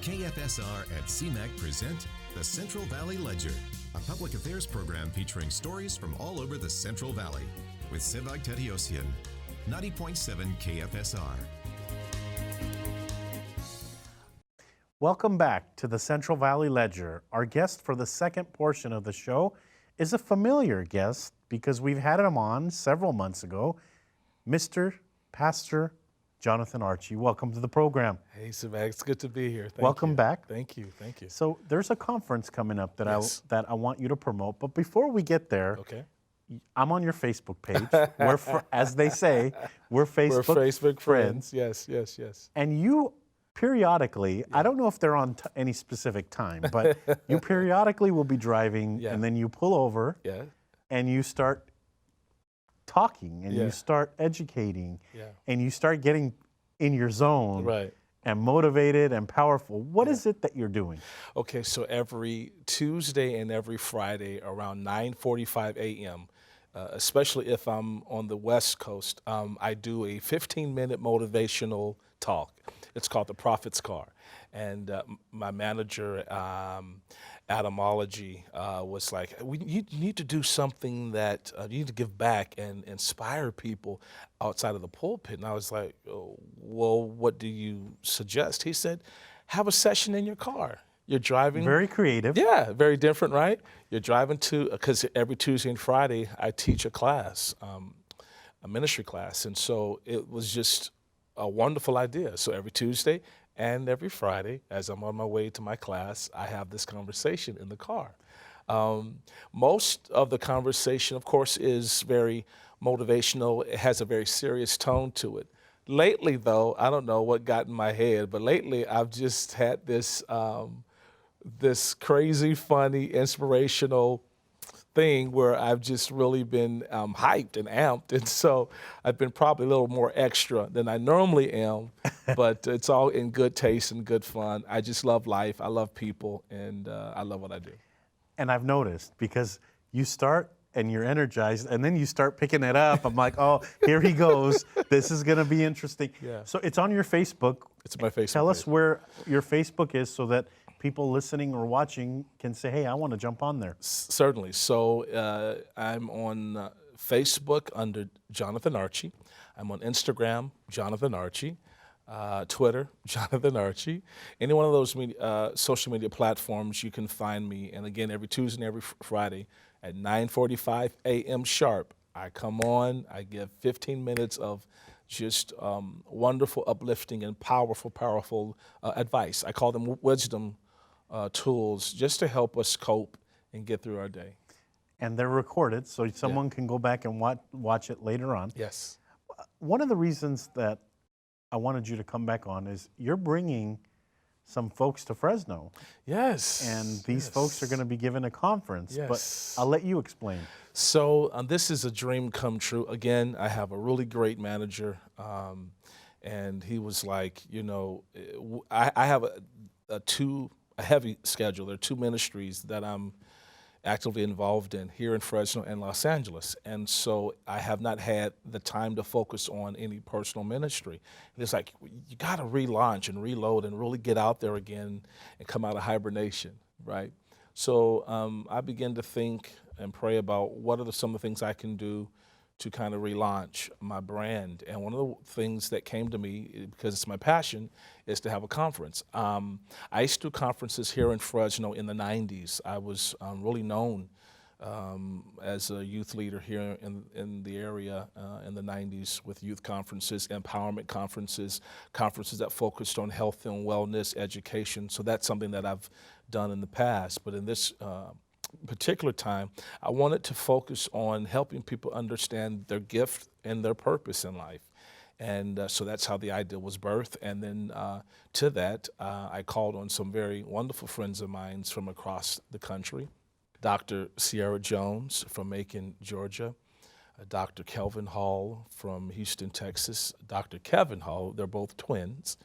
KFSR at CMAC present the Central Valley Ledger, a public affairs program featuring stories from all over the Central Valley with Sevag Tateosian, 90.7 KFSR. Welcome back to the Central Valley Ledger. Our guest for the second portion of the show is a familiar guest because we've had him on several months ago, Mr. Pastor Jonathan Archie. Welcome to the program. Hey, Sevag, it's good to be here. Welcome back. Thank you, thank you. So there's a conference coming up that Yes. I want you to promote. But before we get there, Okay. I'm on your Facebook page. As they say, we're Facebook, We're Facebook friends. Yes. And you periodically, I don't know if they're on any specific time, but you periodically will be driving Yeah. and then you pull over Yeah. and you start talking and Yeah. you start educating Yeah. and you start getting in your zone Right. and motivated and powerful. What is it that you're doing? Okay, so every Tuesday and every Friday around 9:45 a.m., especially if I'm on the West Coast, I do a 15-minute motivational talk. It's called The Prophet's Car. And my manager, Etymology, was like, you need to do something that you need to give back and inspire people outside of the pulpit. And I was like, oh, well, what do you suggest? He said, have a session in your car. You're driving. Very creative. Yeah, very different, right? You're driving because every Tuesday and Friday I teach a class, a ministry class. And so it was just a wonderful idea. So every Tuesday and every Friday, as I'm on my way to my class, I have this conversation in the car. Most of the conversation, of course, is very motivational. It has a very serious tone to it. Lately, though, I don't know what got in my head, but lately I've just had this this crazy, funny, inspirational thing where I've just really been hyped and amped. And so I've been probably a little more extra than I normally am, but it's all in good taste and good fun. I just love life. I love people, and I love what I do. And I've noticed because you start and you're energized and then you start picking it up. I'm like, oh, here he goes. This is going to be interesting. Yeah. So it's on your Facebook. It's my Facebook Tell us page. where your Facebook is so that people listening or watching can say, hey, I want to jump on there. Certainly. So I'm on Facebook under Jonathan Archie. I'm on Instagram, Jonathan Archie. Twitter, Jonathan Archie. Any one of those social media platforms, you can find me. And again, every Tuesday and every Friday at 9:45 a.m. sharp, I come on. I give 15 minutes of just wonderful, uplifting, and powerful advice. I call them wisdom tools just to help us cope and get through our day. And they're recorded, so someone can go back and watch it later on. Yes. One of the reasons that I wanted you to come back on is you're bringing some folks to Fresno. Yes. And these folks are going to be given a conference. Yes. But I'll let you explain. So this is a dream come true. Again, I have a really great manager, and he was like, you know, I have a heavy schedule. There are two ministries that I'm actively involved in here in Fresno and Los Angeles. And so I have not had the time to focus on any personal ministry. And it's like, you got to relaunch and reload and really get out there again and come out of hibernation, right? So I began to think and pray about what are some of the things I can do to kind of relaunch my brand. And one of the things that came to me, because it's my passion, is to have a conference. I used to do conferences here in Fresno in the 90s. I was really known as a youth leader here in the area in the 90s with youth conferences, empowerment conferences, conferences that focused on health and wellness, education. So that's something that I've done in the past. But in this particular time, I wanted to focus on helping people understand their gift and their purpose in life. And so that's how the idea was birthed. And then to that, I called on some very wonderful friends of mine from across the country. Dr. Sierra Jones from Macon, Georgia. Dr. Kelvin Hall from Houston, Texas. Dr. Kevin Hall, they're both twins.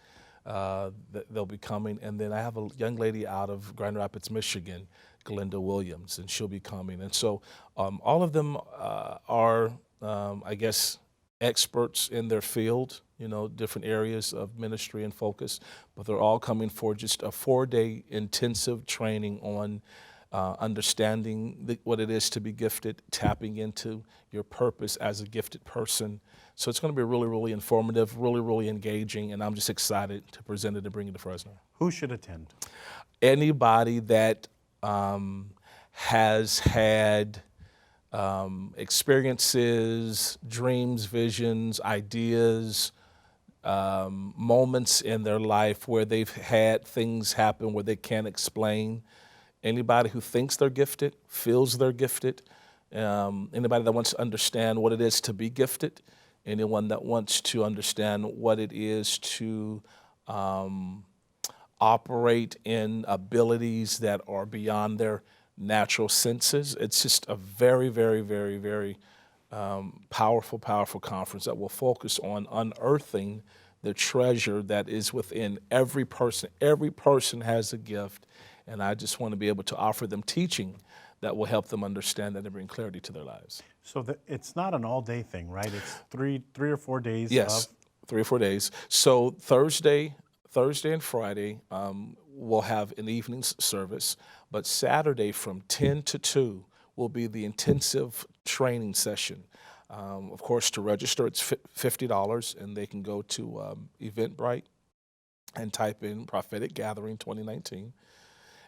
They'll be coming. And then I have a young lady out of Grand Rapids, Michigan, Glenda Williams, and she'll be coming. And so all of them are, I guess, experts in their field, different areas of ministry and focus, but they're all coming for just a 4-day intensive training on understanding what it is to be gifted, tapping into your purpose as a gifted person. So it's going to be really, really informative, really, really engaging, and I'm just excited to present it and bring it to Fresno. Who should attend? Anybody that has had experiences, dreams, visions, ideas, moments in their life where they've had things happen where they can't explain. Anybody who thinks they're gifted, feels they're gifted, anybody that wants to understand what it is to be gifted, anyone that wants to understand what it is to operate in abilities that are beyond their natural senses. It's just a very, very, very, very powerful, powerful conference that will focus on unearthing the treasure that is within every person. Every person has a gift, and I just want to be able to offer them teaching that will help them understand that and bring clarity to their lives. So it's not an all-day thing, right? It's three or 4 days. Yes, 3 or 4 days. So Thursday and Friday, we'll have an evening service, but Saturday from 10 to 2 will be the intensive training session. Of course, to register, it's $50, and they can go to Eventbrite and type in Prophetic Gathering 2019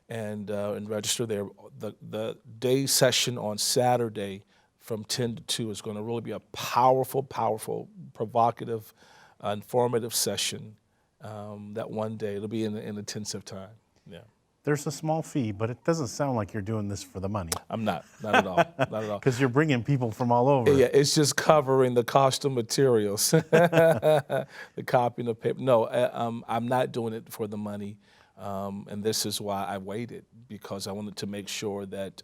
and register there. The day session on Saturday from 10 to 2 is going to really be a powerful, powerful, provocative, informative session. That one day, it'll be an intensive time. Yeah. There's a small fee, but it doesn't sound like you're doing this for the money. I'm not at all, not at all. Because you're bringing people from all over. Yeah, it's just covering the cost of materials, the copying of paper. No, I'm not doing it for the money, and this is why I waited, because I wanted to make sure that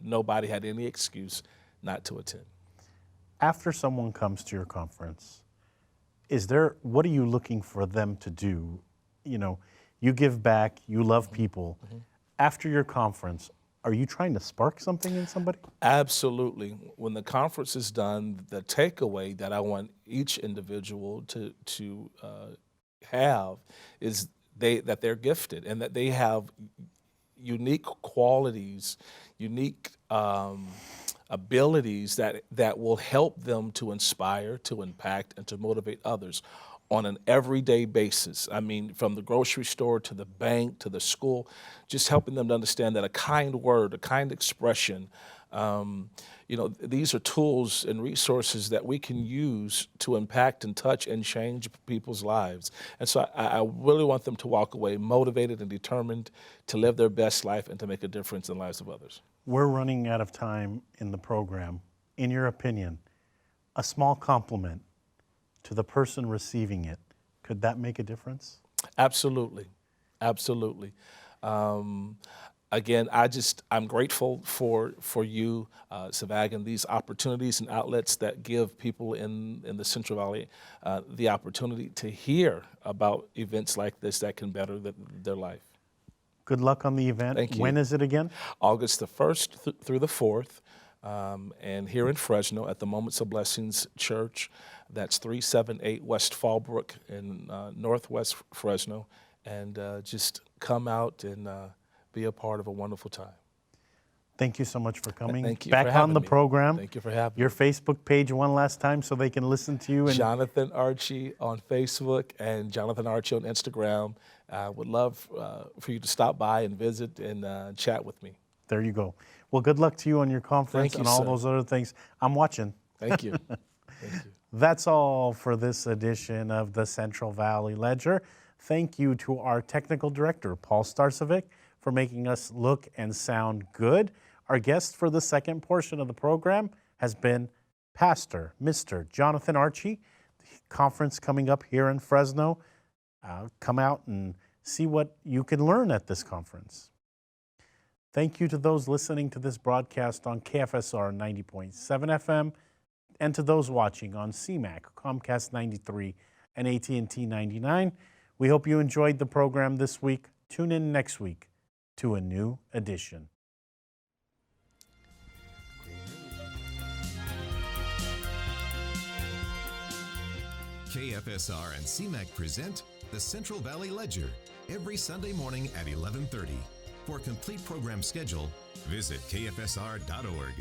nobody had any excuse not to attend. After someone comes to your conference, what are you looking for them to do? You give back, you love people. Mm-hmm. After your conference, are you trying to spark something in somebody? Absolutely. When the conference is done, the takeaway that I want each individual to have is that they're gifted and that they have unique qualities, unique abilities that will help them to inspire, to impact, and to motivate others on an everyday basis. I mean, from the grocery store to the bank to the school, just helping them to understand that a kind word, a kind expression, these are tools and resources that we can use to impact and touch and change people's lives. And so I really want them to walk away motivated and determined to live their best life and to make a difference in the lives of others. We're running out of time in the program. In your opinion, a small compliment to the person receiving it, could that make a difference? Absolutely, absolutely. Again, I'm grateful for you, Sevag, and these opportunities and outlets that give people in the Central Valley the opportunity to hear about events like this that can better their life. Good luck on the event. Thank you. When is it again? August the 1st through the 4th, and here in Fresno at the Moments of Blessings Church. That's 378 West Fallbrook in Northwest Fresno. And just come out and be a part of a wonderful time. Thank you so much for coming. Thank you Back for having on the me. program. Thank you for having Your me. Facebook page one last time so they can listen to you. Jonathan Archie on Facebook and Jonathan Archie on Instagram. Would love for you to stop by and visit and chat with me. There you go. Well, good luck to you on your conference and all sir. those other things. I'm watching. Thank you. Thank you. That's all for this edition of the Central Valley Ledger. Thank you to our technical director, Paul Starcevic, for making us look and sound good. Our guest for the second portion of the program has been Pastor Mr. Jonathan Archie. The conference coming up here in Fresno. Come out and see what you can learn at this conference. Thank you to those listening to this broadcast on KFSR 90.7 FM and to those watching on CMAC, Comcast 93, and AT&T 99. We hope you enjoyed the program this week. Tune in next week to a new edition. KFSR and CMAC present the Central Valley Ledger every Sunday morning at 11:30. For a complete program schedule, visit kfsr.org.